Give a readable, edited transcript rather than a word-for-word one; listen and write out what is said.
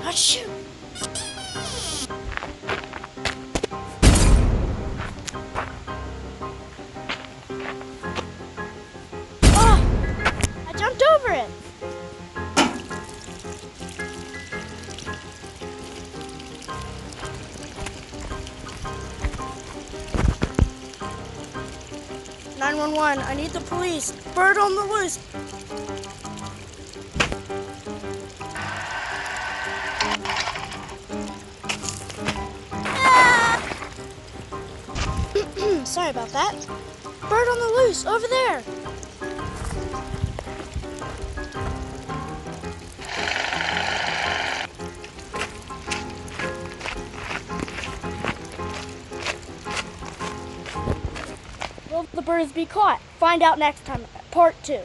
Achoo! Oh! I jumped over it! "911, I need the police. Bird on the loose." Sorry about that. Bird on the loose, over there. Will the birds be caught? Find out next time, part 2.